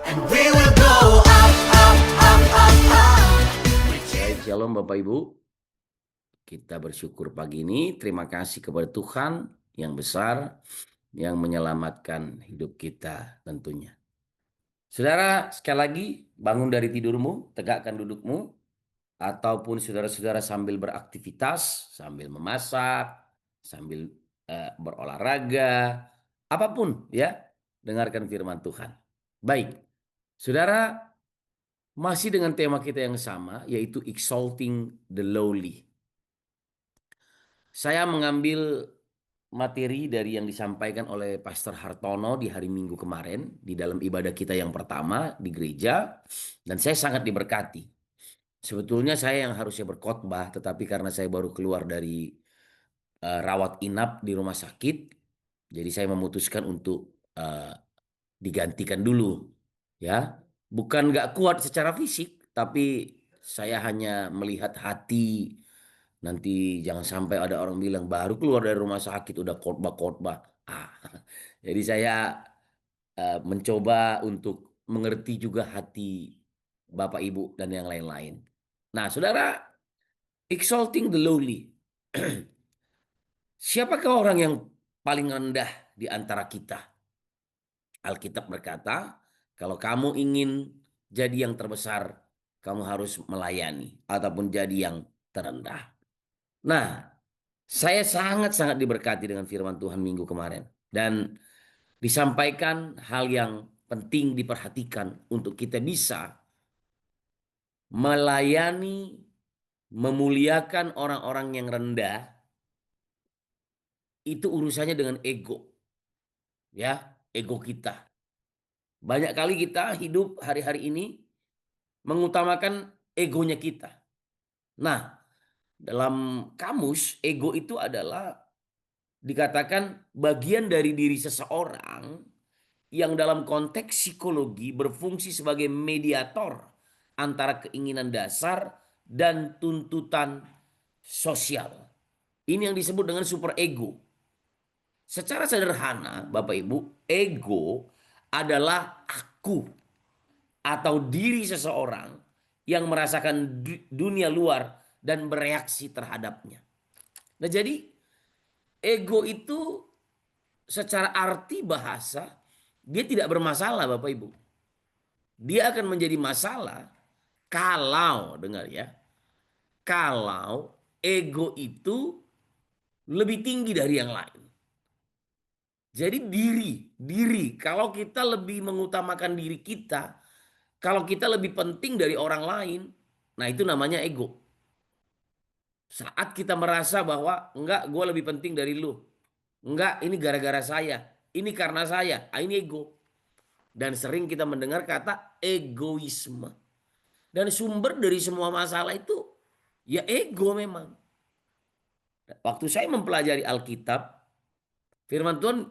and we will go up, up, up, up, up. Baik, shalom Bapak Ibu. Kita bersyukur pagi ini. Terima kasih kepada Tuhan yang besar yang menyelamatkan hidup kita tentunya. Saudara, sekali lagi bangun dari tidurmu, tegakkan dudukmu, ataupun saudara-saudara sambil beraktivitas, sambil memasak, sambil berolahraga, apapun ya, dengarkan firman Tuhan. Baik, saudara, masih dengan tema kita yang sama, yaitu exalting the lowly. Saya mengambil materi dari yang disampaikan oleh Pastor Hartono di hari Minggu kemarin di dalam ibadah kita yang pertama di gereja, dan saya sangat diberkati. Sebetulnya saya yang harusnya berkhotbah, tetapi karena saya baru keluar dari rawat inap di rumah sakit, jadi saya memutuskan untuk digantikan dulu, ya. Bukan nggak kuat secara fisik, tapi saya hanya melihat hati. Nanti jangan sampai ada orang bilang baru keluar dari rumah sakit udah khotbah-khotbah. Jadi saya mencoba untuk mengerti juga hati Bapak Ibu dan yang lain-lain. Nah, saudara, exalting the lowly. Siapakah orang yang paling rendah di antara kita? Alkitab berkata, kalau kamu ingin jadi yang terbesar, kamu harus melayani ataupun jadi yang terendah. Nah, saya sangat-sangat diberkati dengan firman Tuhan minggu kemarin. Dan disampaikan hal yang penting diperhatikan untuk kita bisa melayani, memuliakan orang-orang yang rendah. Itu urusannya dengan ego. Ya, ego kita. Banyak kali kita hidup hari-hari ini mengutamakan egonya kita. Nah, dalam kamus, ego itu adalah dikatakan bagian dari diri seseorang yang dalam konteks psikologi berfungsi sebagai mediator antara keinginan dasar dan tuntutan sosial. Ini yang disebut dengan superego. Secara sederhana, Bapak Ibu, ego adalah aku atau diri seseorang yang merasakan dunia luar dan bereaksi terhadapnya. Nah, jadi ego itu secara arti bahasa dia tidak bermasalah, Bapak Ibu. Dia akan menjadi masalah kalau, dengar ya, kalau ego itu lebih tinggi dari yang lain. Jadi diri, kalau kita lebih mengutamakan diri kita, kalau kita lebih penting dari orang lain, nah itu namanya ego. Saat kita merasa bahwa enggak, gue lebih penting dari lu. Enggak, ini gara-gara saya. Ini karena saya. Ini ego. Dan sering kita mendengar kata egoisme. Dan sumber dari semua masalah itu ya ego memang. Waktu saya mempelajari Alkitab, firman Tuhan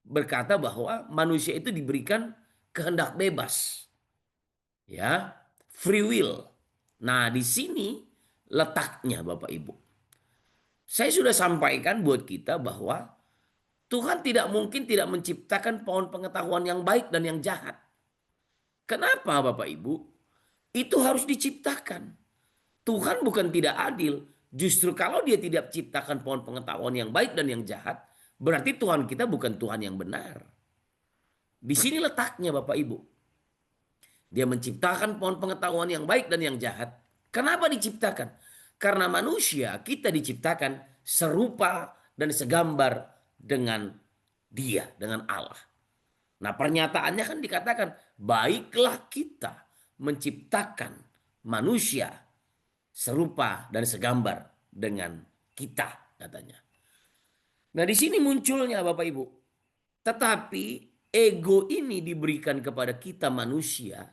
berkata bahwa manusia itu diberikan kehendak bebas. Ya, free will. Nah, di sini letaknya Bapak Ibu. Saya sudah sampaikan buat kita bahwa Tuhan tidak mungkin tidak menciptakan pohon pengetahuan yang baik dan yang jahat. Kenapa Bapak Ibu? Itu harus diciptakan. Tuhan bukan tidak adil. Justru kalau dia tidak ciptakan pohon pengetahuan yang baik dan yang jahat, berarti Tuhan kita bukan Tuhan yang benar. Di sini letaknya Bapak Ibu. Dia menciptakan pohon pengetahuan yang baik dan yang jahat. Kenapa diciptakan? Karena manusia kita diciptakan serupa dan segambar dengan dia, dengan Allah. Nah, pernyataannya kan dikatakan, baiklah kita menciptakan manusia serupa dan segambar dengan kita, katanya. Nah, di sini munculnya Bapak Ibu. Tetapi ego ini diberikan kepada kita manusia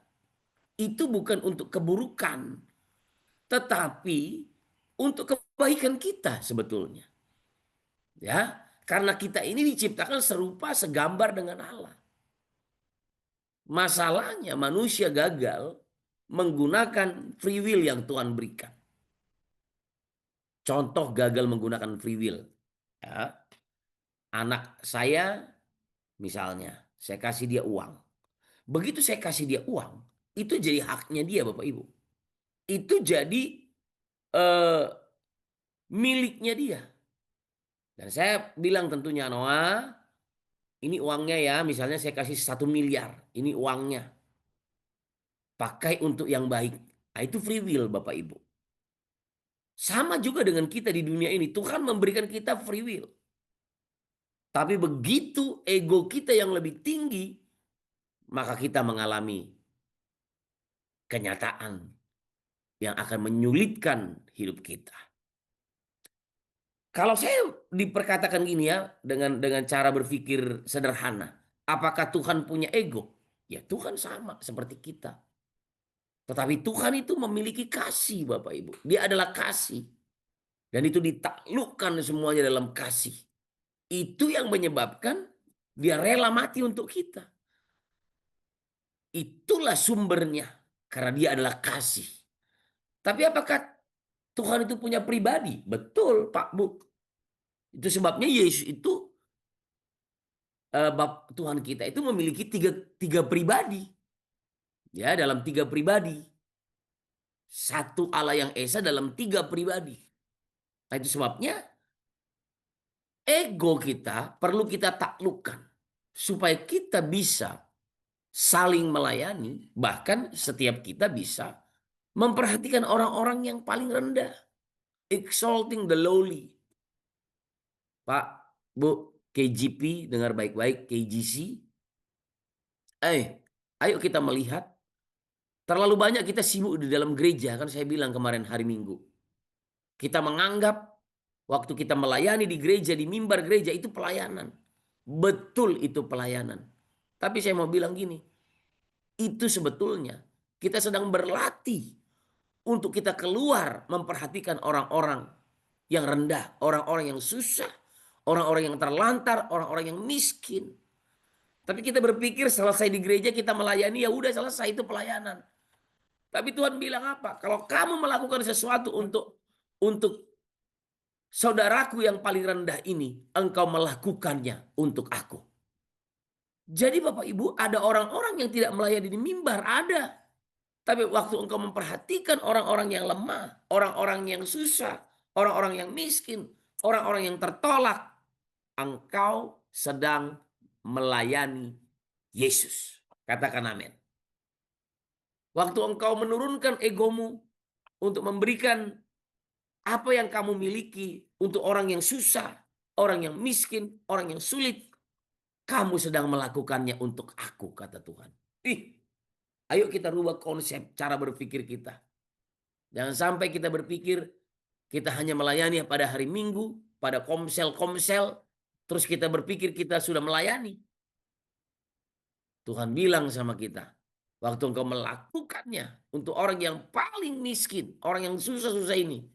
itu bukan untuk keburukan, tetapi untuk kebaikan kita sebetulnya. Ya, karena kita ini diciptakan serupa segambar dengan Allah. Masalahnya manusia gagal menggunakan free will yang Tuhan berikan. Contoh gagal menggunakan free will. Ya, anak saya misalnya, saya kasih dia uang. Begitu saya kasih dia uang, itu jadi haknya dia Bapak Ibu. Itu jadi eh, miliknya dia. Dan saya bilang tentunya, Noah, ini uangnya ya, misalnya saya kasih 1 miliar, ini uangnya. Pakai untuk yang baik. Nah, itu free will Bapak Ibu. Sama juga dengan kita di dunia ini. Tuhan memberikan kita free will. Tapi begitu ego kita yang lebih tinggi, maka kita mengalami kenyataan yang akan menyulitkan hidup kita. Kalau saya diperkatakan gini ya, dengan cara berpikir sederhana, apakah Tuhan punya ego? Ya Tuhan sama seperti kita. Tetapi Tuhan itu memiliki kasih Bapak Ibu. Dia adalah kasih. Dan itu ditaklukkan semuanya dalam kasih. Itu yang menyebabkan dia rela mati untuk kita. Itulah sumbernya. Karena dia adalah kasih. Tapi apakah Tuhan itu punya pribadi? Betul Pak Bu. Itu sebabnya Yesus itu Tuhan kita itu memiliki tiga pribadi. Ya, dalam 3 pribadi. Satu Allah yang Esa dalam 3 pribadi. Nah, itu sebabnya ego kita perlu kita taklukkan. Supaya kita bisa saling melayani. Bahkan setiap kita bisa memperhatikan orang-orang yang paling rendah. Exalting the lowly. Pak, Bu, KGP, dengar baik-baik, KGC. Ayo kita melihat. Terlalu banyak kita sibuk di dalam gereja. Kan saya bilang kemarin hari Minggu. Kita menganggap waktu kita melayani di gereja, di mimbar gereja itu pelayanan. Betul itu pelayanan. Tapi saya mau bilang gini. Itu sebetulnya kita sedang berlatih untuk kita keluar memperhatikan orang-orang yang rendah, orang-orang yang susah, orang-orang yang terlantar, orang-orang yang miskin. Tapi kita berpikir selesai di gereja kita melayani, ya udah selesai itu pelayanan. Tapi Tuhan bilang apa? Kalau kamu melakukan sesuatu untuk saudaraku yang paling rendah ini, engkau melakukannya untuk aku. Jadi Bapak Ibu, ada orang-orang yang tidak melayani di mimbar, ada. Tapi waktu engkau memperhatikan orang-orang yang lemah, orang-orang yang susah, orang-orang yang miskin, orang-orang yang tertolak, engkau sedang melayani Yesus. Katakan amin. Waktu engkau menurunkan egomu untuk memberikan apa yang kamu miliki untuk orang yang susah, orang yang miskin, orang yang sulit, kamu sedang melakukannya untuk aku, kata Tuhan. Ayo kita rubah konsep cara berpikir kita. Jangan sampai kita berpikir kita hanya melayani pada hari Minggu, pada komsel-komsel, terus kita berpikir kita sudah melayani. Tuhan bilang sama kita, waktu engkau melakukannya untuk orang yang paling miskin, orang yang susah-susah ini,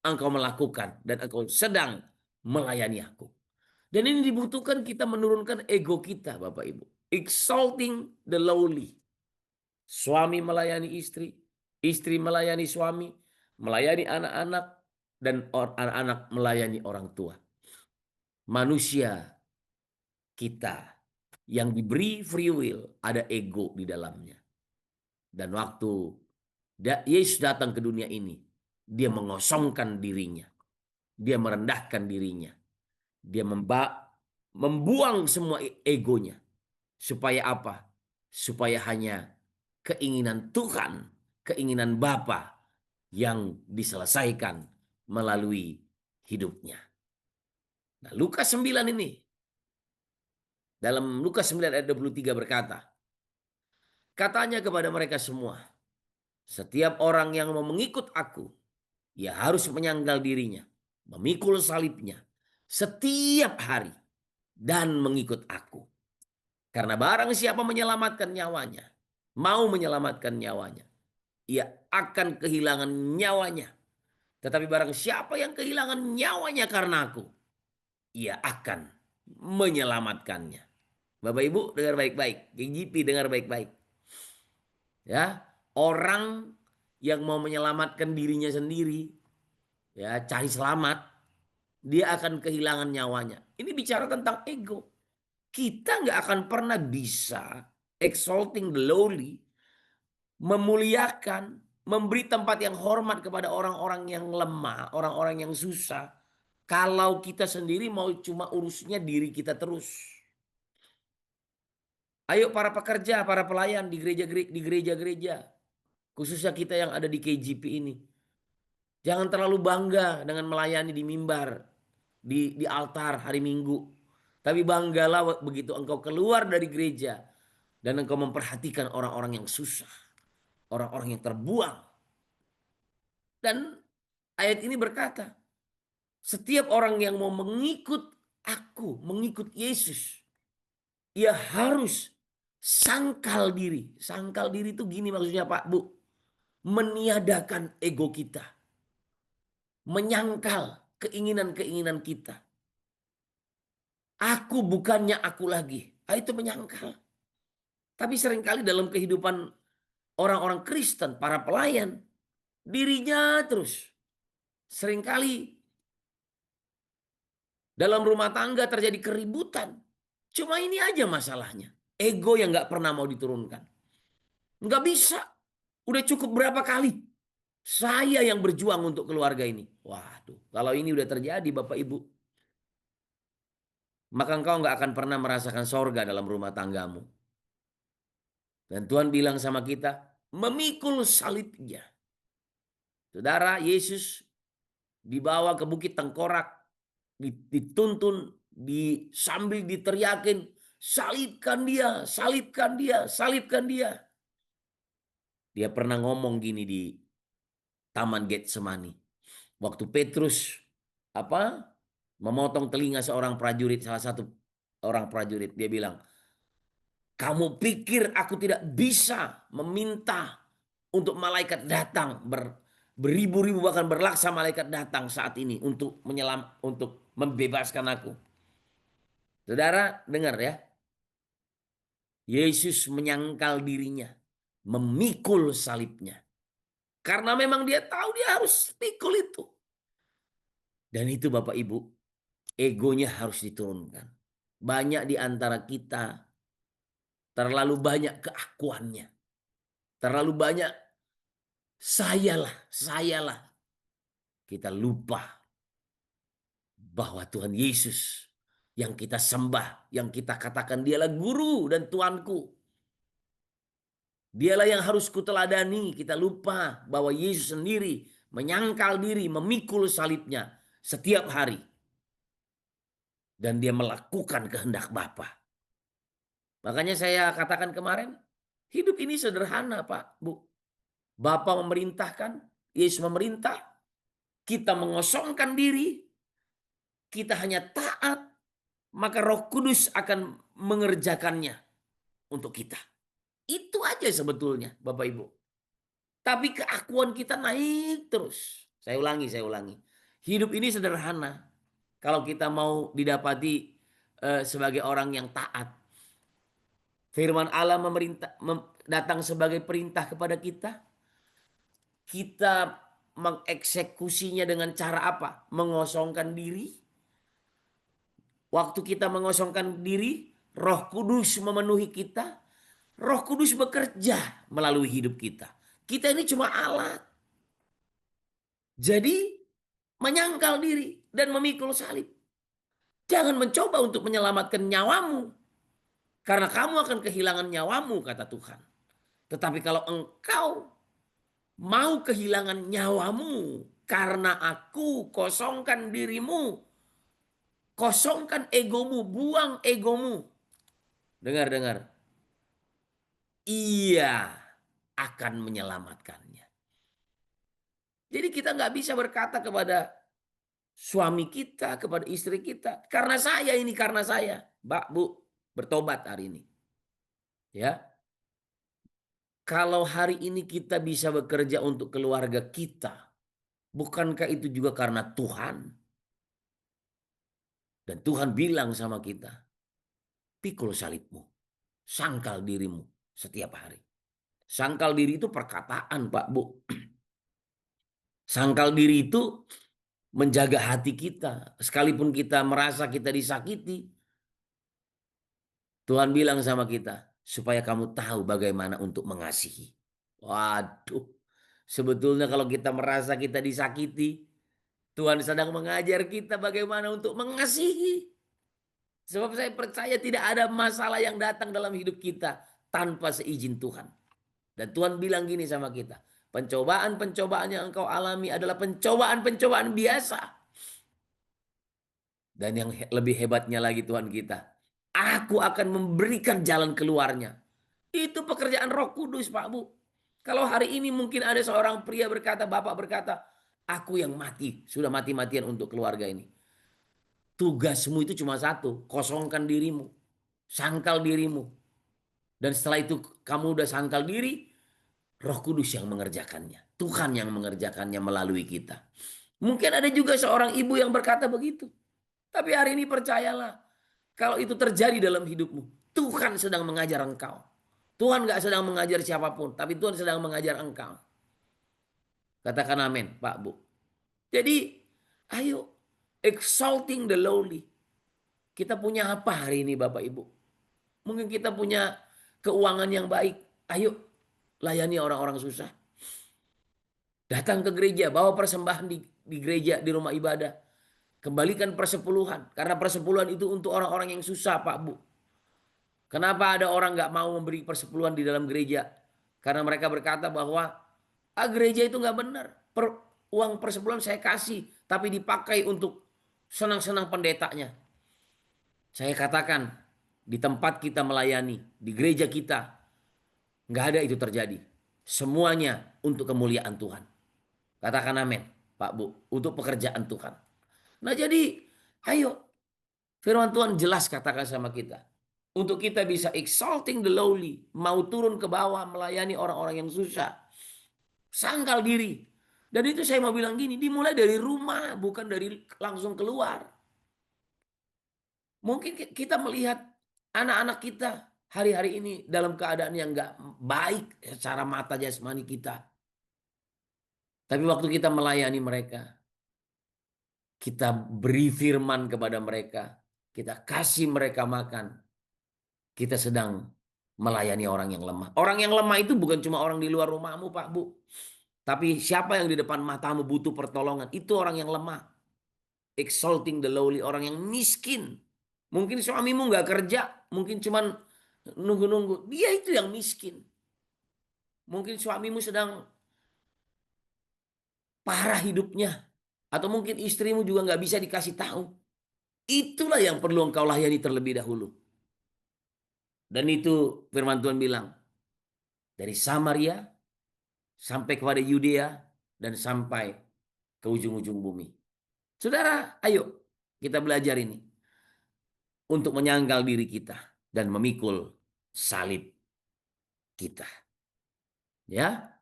engkau melakukan dan engkau sedang melayani aku. Dan ini dibutuhkan kita menurunkan ego kita, Bapak Ibu. Exalting the lowly. Suami melayani istri, istri melayani suami, melayani anak-anak, dan anak-anak melayani orang tua. Manusia kita yang diberi free will ada ego di dalamnya. Dan waktu Yesus datang ke dunia ini, dia mengosongkan dirinya. Dia merendahkan dirinya. Dia membuang semua egonya. Supaya apa? Supaya hanya keinginan Tuhan, keinginan Bapa yang diselesaikan melalui hidupnya. Nah, Lukas 9 ini, dalam Lukas 9 ayat 23 berkata, katanya kepada mereka semua, setiap orang yang mau mengikut aku, ia harus menyangkal dirinya, memikul salibnya setiap hari, dan mengikut aku. Karena barang siapa menyelamatkan nyawanya, mau menyelamatkan nyawanya, ia akan kehilangan nyawanya. Tetapi barang siapa yang kehilangan nyawanya karena aku, ia akan menyelamatkannya. Bapak Ibu dengar baik-baik, GGP dengar baik-baik. Ya, orang yang mau menyelamatkan dirinya sendiri, ya cari selamat, dia akan kehilangan nyawanya. Ini bicara tentang ego. Kita nggak akan pernah bisa exalting the lowly, memuliakan, memberi tempat yang hormat kepada orang-orang yang lemah, orang-orang yang susah. Kalau kita sendiri mau cuma urusnya diri kita terus. Ayo para pekerja, para pelayan di gereja-gereja, khususnya kita yang ada di KJP ini. Jangan terlalu bangga dengan melayani di mimbar, di altar hari Minggu. Tapi banggalah begitu engkau keluar dari gereja dan engkau memperhatikan orang-orang yang susah, orang-orang yang terbuang. Dan ayat ini berkata, setiap orang yang mau mengikut aku, mengikut Yesus, ia harus sangkal diri. Sangkal diri itu gini maksudnya Pak, Bu. Meniadakan ego kita. Menyangkal keinginan-keinginan kita. Aku bukannya aku lagi. Itu menyangkal. Tapi seringkali dalam kehidupan orang-orang Kristen, para pelayan, dirinya terus. Seringkali dalam rumah tangga terjadi keributan. Cuma ini aja masalahnya. Ego yang gak pernah mau diturunkan. Nggak bisa. Udah cukup berapa kali saya yang berjuang untuk keluarga ini. Waduh, kalau ini udah terjadi Bapak Ibu, maka engkau nggak akan pernah merasakan sorga dalam rumah tanggamu. Dan Tuhan bilang sama kita, memikul salibnya. Saudara, Yesus dibawa ke Bukit Tengkorak, dituntun, sambil diteriakin, salibkan dia, salibkan dia, salibkan dia. Dia pernah ngomong gini di Taman Getsemani. Waktu Petrus memotong telinga seorang prajurit, salah satu orang prajurit, dia bilang, kamu pikir aku tidak bisa meminta untuk malaikat datang, beribu-ribu bahkan berlaksa malaikat datang saat ini untuk untuk membebaskan aku. Saudara, dengar ya. Yesus menyangkal dirinya, memikul salibnya. Karena memang dia tahu dia harus pikul itu. Dan itu Bapak Ibu, egonya harus diturunkan. Banyak di antara kita terlalu banyak keakuannya. Terlalu banyak sayalah. Kita lupa bahwa Tuhan Yesus yang kita sembah, yang kita katakan dialah guru dan Tuanku. Dialah yang harus kuteladani. Kita lupa bahwa Yesus sendiri menyangkal diri, memikul salibnya setiap hari. Dan dia melakukan kehendak Bapa. Makanya saya katakan kemarin, hidup ini sederhana Pak, Bu. Bapa memerintahkan, Yesus memerintah, kita mengosongkan diri, kita hanya taat, maka Roh Kudus akan mengerjakannya untuk kita. Itu aja sebetulnya Bapak Ibu. Tapi keakuan kita naik terus. Saya ulangi. Hidup ini sederhana. Kalau kita mau didapati sebagai orang yang taat. Firman Allah datang sebagai perintah kepada kita. Kita mengeksekusinya dengan cara apa? Mengosongkan diri. Waktu kita mengosongkan diri, Roh Kudus memenuhi kita. Roh Kudus bekerja melalui hidup kita. Kita ini cuma alat. Jadi menyangkal diri dan memikul salib. Jangan mencoba untuk menyelamatkan nyawamu. Karena kamu akan kehilangan nyawamu, kata Tuhan. Tetapi kalau engkau mau kehilangan nyawamu karena aku, kosongkan dirimu. Kosongkan egomu, buang egomu. Dengar. Ia akan menyelamatkannya. Jadi kita nggak bisa berkata kepada suami kita, kepada istri kita, karena saya. Mbak, Bu, bertobat hari ini. Ya. Kalau hari ini kita bisa bekerja untuk keluarga kita, bukankah itu juga karena Tuhan? Dan Tuhan bilang sama kita, pikul salibmu, sangkal dirimu setiap hari. Sangkal diri itu perkataan, Pak, Bu. Sangkal diri itu menjaga hati kita. Sekalipun kita merasa kita disakiti, Tuhan bilang sama kita, supaya kamu tahu bagaimana untuk mengasihi. Waduh, sebetulnya kalau kita merasa kita disakiti, Tuhan sedang mengajar kita bagaimana untuk mengasihi. Sebab saya percaya tidak ada masalah yang datang dalam hidup kita tanpa seizin Tuhan. Dan Tuhan bilang gini sama kita, pencobaan-pencobaan yang engkau alami adalah pencobaan-pencobaan biasa. Dan yang lebih hebatnya lagi Tuhan kita, aku akan memberikan jalan keluarnya. Itu pekerjaan Roh Kudus, Pak Bu. Kalau hari ini mungkin ada seorang pria berkata, bapak berkata, aku yang mati, sudah mati-matian untuk keluarga ini. Tugasmu itu cuma satu, kosongkan dirimu, sangkal dirimu. Dan setelah itu kamu udah sangkal diri, Roh Kudus yang mengerjakannya. Tuhan yang mengerjakannya melalui kita. Mungkin ada juga seorang ibu yang berkata begitu. Tapi hari ini percayalah, kalau itu terjadi dalam hidupmu, Tuhan sedang mengajar engkau. Tuhan gak sedang mengajar siapapun, tapi Tuhan sedang mengajar engkau. Katakan amin, Pak Bu. Jadi, ayo, exalting the lowly. Kita punya apa hari ini, Bapak Ibu? Mungkin kita punya keuangan yang baik. Ayo, layani orang-orang susah. Datang ke gereja, bawa persembahan di gereja, di rumah ibadah. Kembalikan persepuluhan. Karena persepuluhan itu untuk orang-orang yang susah, Pak Bu. Kenapa ada orang nggak mau memberi persepuluhan di dalam gereja? Karena mereka berkata bahwa gereja itu nggak benar. Uang persepuluhan saya kasih, tapi dipakai untuk senang-senang pendetanya. Saya katakan, di tempat kita melayani, di gereja kita, nggak ada itu terjadi. Semuanya untuk kemuliaan Tuhan. Katakan amin, Pak Bu, untuk pekerjaan Tuhan. Nah jadi, ayo, firman Tuhan jelas katakan sama kita. Untuk kita bisa exalting the lowly, mau turun ke bawah melayani orang-orang yang susah. Sangkal diri. Dan itu saya mau bilang gini, dimulai dari rumah, bukan dari langsung keluar. Mungkin kita melihat anak-anak kita hari-hari ini dalam keadaan yang gak baik secara mata jasmani kita. Tapi waktu kita melayani mereka, kita beri firman kepada mereka, kita kasih mereka makan, kita sedang melayani orang yang lemah. Orang yang lemah itu bukan cuma orang di luar rumahmu, Pak Bu. Tapi siapa yang di depan matamu butuh pertolongan, itu orang yang lemah. Exalting the lowly, orang yang miskin. Mungkin suamimu nggak kerja, mungkin cuman nunggu-nunggu. Dia itu yang miskin. Mungkin suamimu sedang parah hidupnya. Atau mungkin istrimu juga nggak bisa dikasih tahu. Itulah yang perlu engkau layani terlebih dahulu. Dan itu firman Tuhan bilang, dari Samaria sampai kepada Yudea dan sampai ke ujung-ujung bumi. Saudara, ayo kita belajar ini untuk menyangkal diri kita dan memikul salib kita. Ya.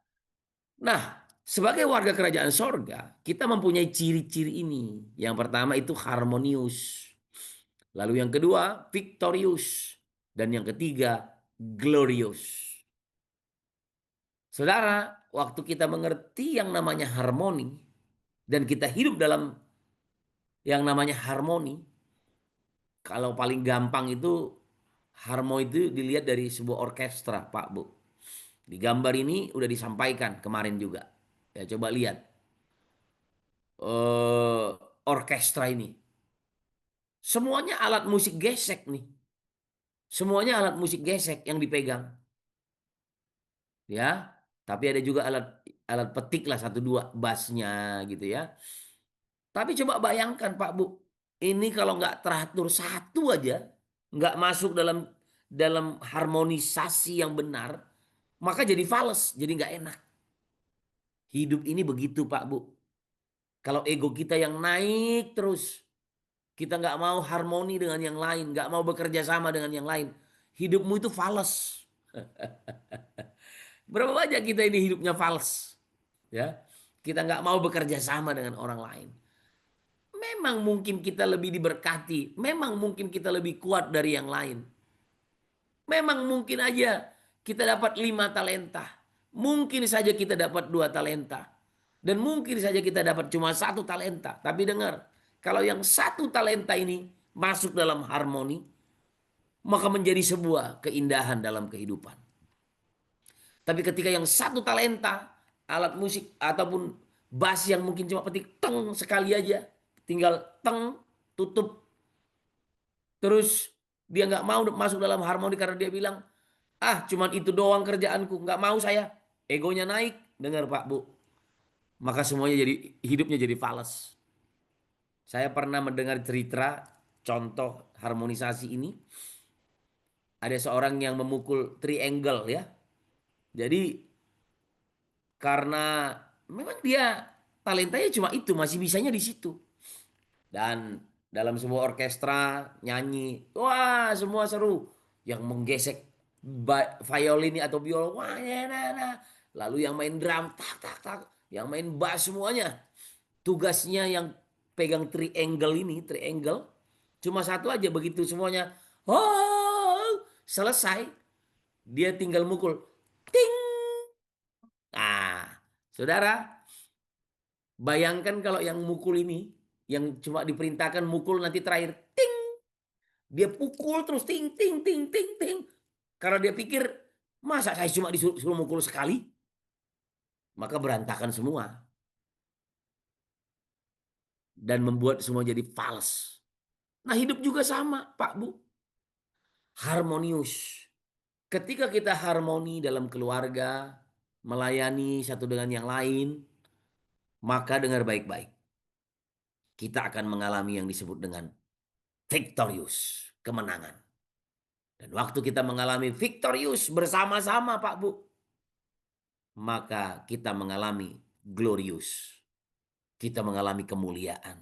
Nah, sebagai warga kerajaan sorga, kita mempunyai ciri-ciri ini. Yang pertama itu harmonius. Lalu yang kedua, victorious. Dan yang ketiga, glorious. Saudara, waktu kita mengerti yang namanya harmoni, dan kita hidup dalam yang namanya harmoni, kalau paling gampang itu, harmoni itu dilihat dari sebuah orkestra, Pak Bu. Di gambar ini udah disampaikan kemarin juga. Ya, coba lihat. Orkestra ini. Semuanya alat musik gesek nih. Semuanya alat musik gesek yang dipegang. Ya, tapi ada juga alat petik lah satu dua bassnya gitu ya. Tapi coba bayangkan Pak Bu, ini kalau nggak teratur satu aja, nggak masuk dalam harmonisasi yang benar, maka jadi fals, jadi nggak enak. Hidup ini begitu Pak Bu. Kalau ego kita yang naik terus, kita nggak mau harmoni dengan yang lain, nggak mau bekerja sama dengan yang lain, hidupmu itu fals. Berapa banyak kita ini hidupnya fals, ya? Kita nggak mau bekerja sama dengan orang lain. Memang mungkin kita lebih diberkati, memang mungkin kita lebih kuat dari yang lain. Memang mungkin aja kita dapat 5 talenta, mungkin saja kita dapat 2 talenta, dan mungkin saja kita dapat cuma 1 talenta. Tapi dengar, kalau yang 1 talenta ini masuk dalam harmoni, maka menjadi sebuah keindahan dalam kehidupan. Tapi ketika yang satu talenta, alat musik ataupun bass yang mungkin cuma petik teng sekali aja, tinggal teng, tutup, terus dia nggak mau masuk dalam harmoni karena dia bilang, ah cuman itu doang kerjaanku, nggak mau saya. Egonya naik, dengar Pak Bu. Maka semuanya jadi, hidupnya jadi fals. Saya pernah mendengar cerita contoh harmonisasi ini. Ada seorang yang memukul triangle ya. Jadi karena memang dia talentanya cuma itu, masih bisanya di situ. Dan dalam sebuah orkestra nyanyi, wah semua seru. Yang menggesek violin atau biola, wah ya, nah, nah. Lalu yang main drum, tak tak tak, yang main bass semuanya. Tugasnya yang pegang triangle ini, triangle, cuma satu aja begitu semuanya. Oh, selesai. Dia tinggal mukul. Ting. Nah, saudara, bayangkan kalau yang mukul ini, yang cuma diperintahkan mukul nanti terakhir, ting, dia pukul terus ting ting ting ting ting. Karena dia pikir, masa saya cuma disuruh mukul sekali, maka berantakan semua dan membuat semua jadi fals. Nah, hidup juga sama, Pak Bu. Harmonius. Ketika kita harmoni dalam keluarga, melayani satu dengan yang lain, maka dengar baik-baik. Kita akan mengalami yang disebut dengan victorious, kemenangan. Dan waktu kita mengalami victorious bersama-sama Pak Bu, maka kita mengalami glorious. Kita mengalami kemuliaan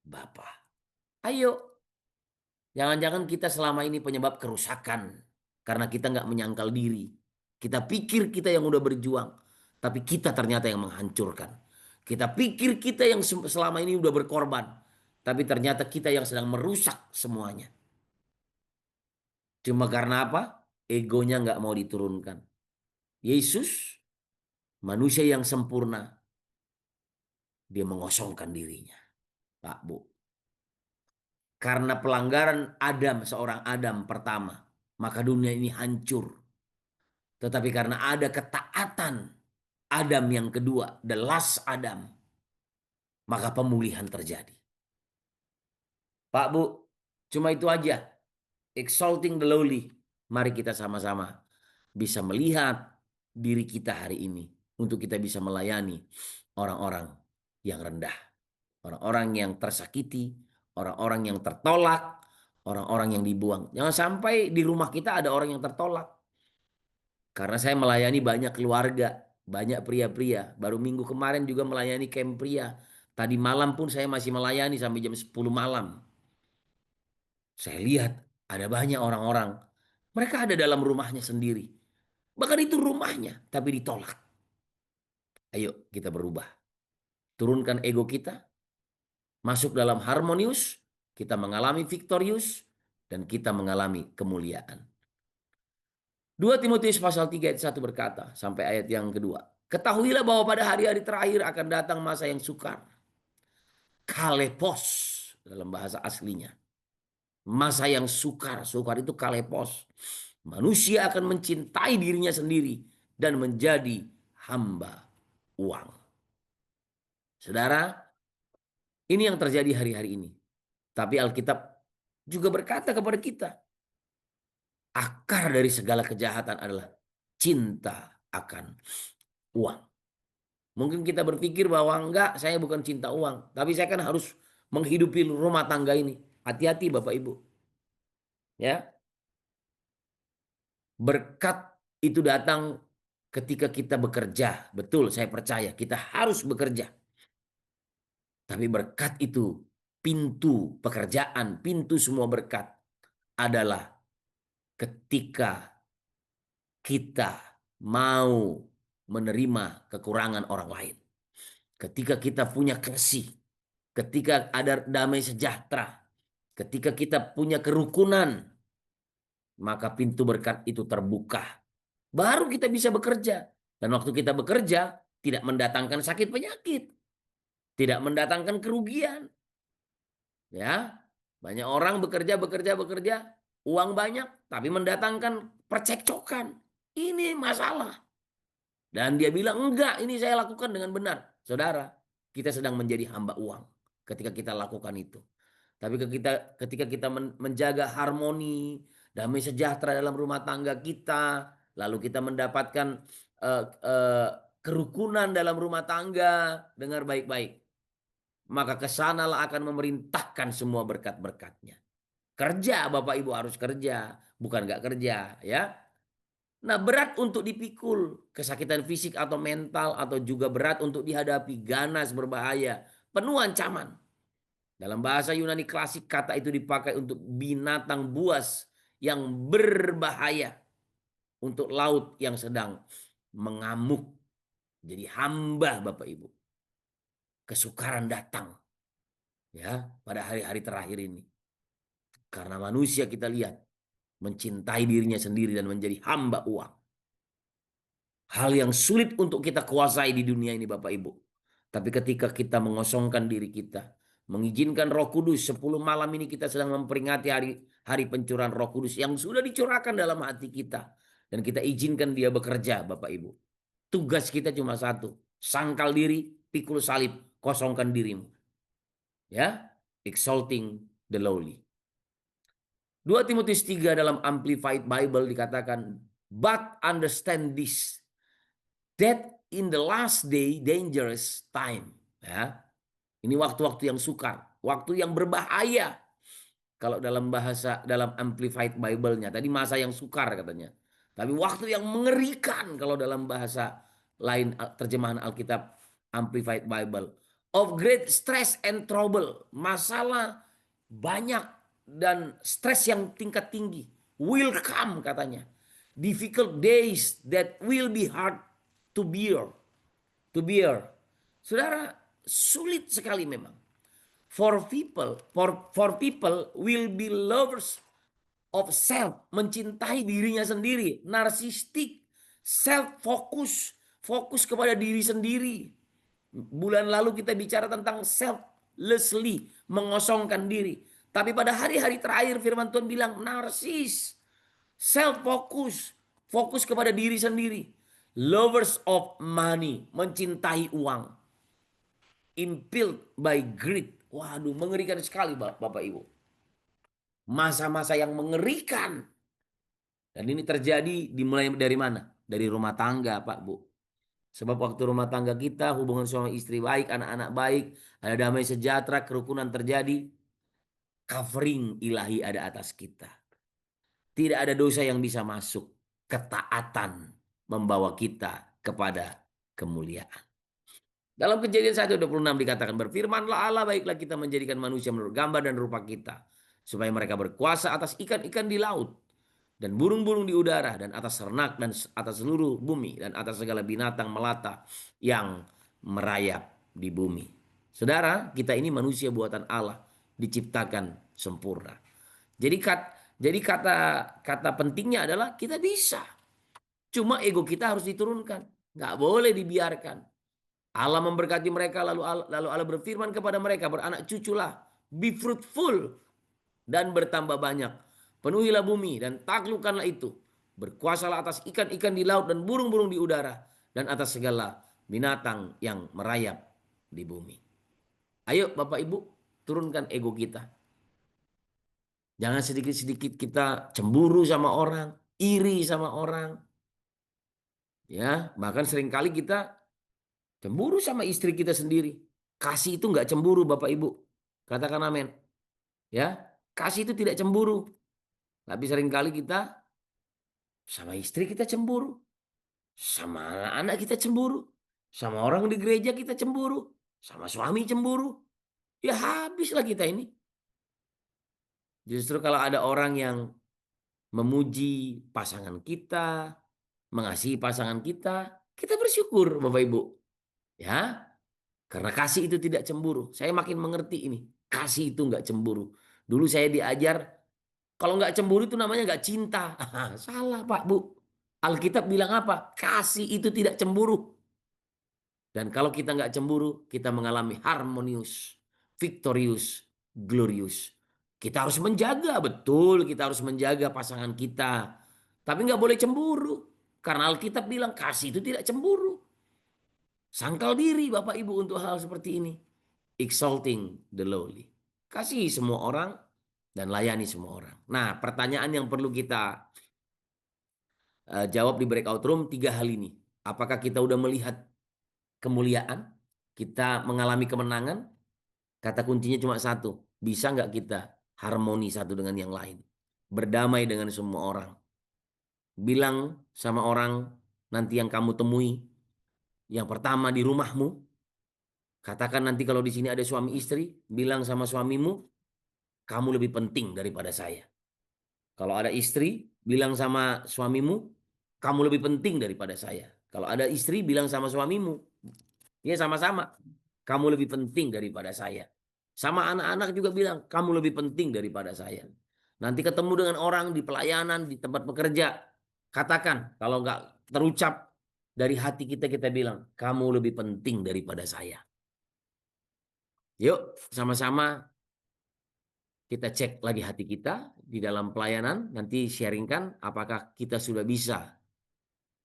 Bapa. Ayo, jangan-jangan kita selama ini penyebab kerusakan. Karena kita nggak menyangkal diri. Kita pikir kita yang udah berjuang. Tapi kita ternyata yang menghancurkan. Kita pikir kita yang selama ini udah berkorban. Tapi ternyata kita yang sedang merusak semuanya. Cuma karena apa? Egonya nggak mau diturunkan. Yesus, manusia yang sempurna, dia mengosongkan dirinya. Pak Bu. Karena pelanggaran Adam, seorang Adam pertama, maka dunia ini hancur. Tetapi karena ada ketaatan Adam yang kedua, the last Adam, maka pemulihan terjadi. Pak Bu, cuma itu aja. Exalting the lowly. Mari kita sama-sama bisa melihat diri kita hari ini untuk kita bisa melayani orang-orang yang rendah, orang-orang yang tersakiti, orang-orang yang tertolak, orang-orang yang dibuang. Jangan sampai di rumah kita ada orang yang tertolak. Karena saya melayani banyak keluarga, banyak pria-pria. Baru minggu kemarin juga melayani camp pria. Tadi malam pun saya masih melayani sampai jam 10 malam. Saya lihat ada banyak orang-orang. Mereka ada dalam rumahnya sendiri. Bahkan itu rumahnya, tapi ditolak. Ayo kita berubah. Turunkan ego kita. Masuk dalam harmonius. Kita mengalami victorious. Dan kita mengalami kemuliaan. 2 Timotius pasal 3 ayat 1 berkata. Sampai ayat yang kedua. Ketahuilah bahwa pada hari-hari terakhir akan datang masa yang sukar. Kalepos dalam bahasa aslinya. Masa yang sukar. Sukar itu kalepos. Manusia akan mencintai dirinya sendiri dan menjadi hamba uang. Saudara, ini yang terjadi hari-hari ini. Tapi Alkitab juga berkata kepada kita, akar dari segala kejahatan adalah cinta akan uang. Mungkin kita berpikir bahwa enggak, saya bukan cinta uang, tapi saya kan harus menghidupi rumah tangga ini. Hati-hati Bapak Ibu. Ya, berkat itu datang ketika kita bekerja. Betul, saya percaya kita harus bekerja. Tapi berkat itu, pintu pekerjaan, pintu semua berkat adalah ketika kita mau menerima kekurangan orang lain. Ketika kita punya kasih, ketika ada damai sejahtera, ketika kita punya kerukunan, maka pintu berkat itu terbuka. Baru kita bisa bekerja. Dan waktu kita bekerja, tidak mendatangkan sakit penyakit. Tidak mendatangkan kerugian. Ya, banyak orang bekerja, bekerja, bekerja. Uang banyak, tapi mendatangkan percekcokan. Ini masalah. Dan dia bilang, enggak, ini saya lakukan dengan benar. Saudara, kita sedang menjadi hamba uang ketika kita lakukan itu. Tapi ketika kita menjaga harmoni, damai sejahtera dalam rumah tangga kita, lalu kita mendapatkan eh, eh, kerukunan dalam rumah tangga, dengar baik-baik, maka kesanalah akan memerintahkan semua berkat-berkatnya. Kerja, Bapak Ibu harus kerja, bukan nggak kerja, ya. Nah, berat untuk dipikul, kesakitan fisik atau mental, atau juga berat untuk dihadapi, ganas, berbahaya, penuh ancaman. Dalam bahasa Yunani klasik, kata itu dipakai untuk binatang buas yang berbahaya, untuk laut yang sedang mengamuk. Jadi hamba, Bapak Ibu. Kesukaran datang, ya, pada hari-hari terakhir ini. Karena manusia kita lihat mencintai dirinya sendiri dan menjadi hamba uang. Hal yang sulit untuk kita kuasai di dunia ini, Bapak Ibu. Tapi ketika kita mengosongkan diri kita, mengizinkan Roh Kudus, 10 malam ini kita sedang memperingati hari pencurahan Roh Kudus yang sudah dicurahkan dalam hati kita. Dan kita izinkan dia bekerja, Bapak Ibu. Tugas kita cuma satu, sangkal diri, pikul salib, kosongkan dirimu. Ya, exalting the lowly. 2 Timotius 3 dalam Amplified Bible dikatakan, but understand this, that in the last day dangerous time. Ya, ini waktu-waktu yang sukar, waktu yang berbahaya. Kalau dalam Amplified Bible-nya tadi masa yang sukar katanya. Tapi waktu yang mengerikan kalau dalam bahasa lain terjemahan Alkitab Amplified Bible. Of great stress and trouble, masalah banyak dan stres yang tingkat tinggi will come katanya. Difficult days that will be hard to bear. To bear. Saudara, sulit sekali memang. For people will be lovers of self, mencintai dirinya sendiri, narsistik, self focus, fokus kepada diri sendiri. Bulan lalu kita bicara tentang selflessly, mengosongkan diri. Tapi pada hari-hari terakhir firman Tuhan bilang narsis, self focus, fokus kepada diri sendiri. Lovers of money, mencintai uang. Impelled by greed. Waduh, mengerikan sekali Bapak Ibu. Masa-masa yang mengerikan. Dan ini terjadi dimulai dari mana? Dari rumah tangga, Pak Bu. Sebab waktu rumah tangga kita, hubungan suami istri baik, anak-anak baik, ada damai sejahtera, kerukunan terjadi, covering ilahi ada atas kita. Tidak ada dosa yang bisa masuk. Ketaatan membawa kita kepada kemuliaan. Dalam Kejadian 1:26 dikatakan, berfirmanlah Allah, baiklah kita menjadikan manusia menurut gambar dan rupa kita, supaya mereka berkuasa atas ikan-ikan di laut, dan burung-burung di udara, dan atas ternak, dan atas seluruh bumi, dan atas segala binatang melata yang merayap di bumi. Saudara, kita ini manusia buatan Allah, diciptakan sempurna. Jadi kata pentingnya adalah kita bisa. Cuma ego kita harus diturunkan. Nggak boleh dibiarkan. Allah memberkati mereka, lalu Allah berfirman kepada mereka, beranak cuculah, be fruitful, dan bertambah banyak. Penuhilah bumi dan taklukkanlah itu. Berkuasalah atas ikan-ikan di laut dan burung-burung di udara, dan atas segala binatang yang merayap di bumi. Ayo Bapak Ibu, turunkan ego kita. Jangan sedikit-sedikit kita cemburu sama orang, iri sama orang. Ya, bahkan seringkali kita cemburu sama istri kita sendiri. Kasih itu nggak cemburu, Bapak Ibu. Katakan amin. Ya, kasih itu tidak cemburu. Tapi seringkali kita sama istri kita cemburu, sama anak-anak kita cemburu, sama orang di gereja kita cemburu, sama suami cemburu. Ya habislah kita ini. Justru kalau ada orang yang memuji pasangan kita, mengasihi pasangan kita bersyukur, Bapak Ibu. Ya, karena kasih itu tidak cemburu. Saya makin mengerti ini. Kasih itu nggak cemburu. Dulu saya diajar, kalau nggak cemburu itu namanya nggak cinta. Salah Pak Bu. Alkitab bilang apa? Kasih itu tidak cemburu. Dan kalau kita nggak cemburu, kita mengalami harmonius, victorious, glorious. Kita harus menjaga, betul, kita harus menjaga pasangan kita. Tapi nggak boleh cemburu. Karena Alkitab bilang kasih itu tidak cemburu. Sangkal diri Bapak Ibu untuk hal seperti ini. Exalting the lowly. Kasihi semua orang dan layani semua orang. Nah, pertanyaan yang perlu kita jawab di breakout room 3 hal ini. Apakah kita udah melihat kemuliaan? Kita mengalami kemenangan? Kata kuncinya cuma satu. Bisa nggak kita harmoni satu dengan yang lain? Berdamai dengan semua orang. Bilang sama orang nanti yang kamu temui. Yang pertama di rumahmu. Katakan nanti kalau di sini ada suami istri. Bilang sama suamimu, kamu lebih penting daripada saya. Kalau ada istri, bilang sama suamimu, kamu lebih penting daripada saya. Kalau ada istri, bilang sama suamimu, ya sama-sama, kamu lebih penting daripada saya. Sama anak-anak juga bilang, kamu lebih penting daripada saya. Nanti ketemu dengan orang di pelayanan, di tempat bekerja, katakan, kalau nggak terucap dari hati kita, kita bilang, kamu lebih penting daripada saya. Yuk, sama-sama kita cek lagi hati kita di dalam pelayanan, nanti sharingkan apakah kita sudah bisa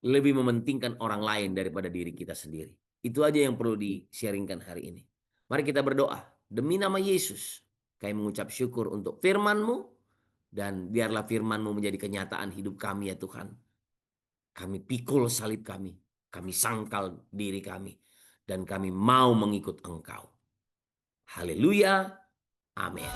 lebih mementingkan orang lain daripada diri kita sendiri. Itu aja yang perlu di-sharingkan hari ini. Mari kita berdoa. Demi nama Yesus, kami mengucap syukur untuk firman-Mu, dan biarlah firman-Mu menjadi kenyataan hidup kami ya Tuhan. Kami pikul salib kami sangkal diri kami, dan kami mau mengikut Engkau. Haleluya, amin.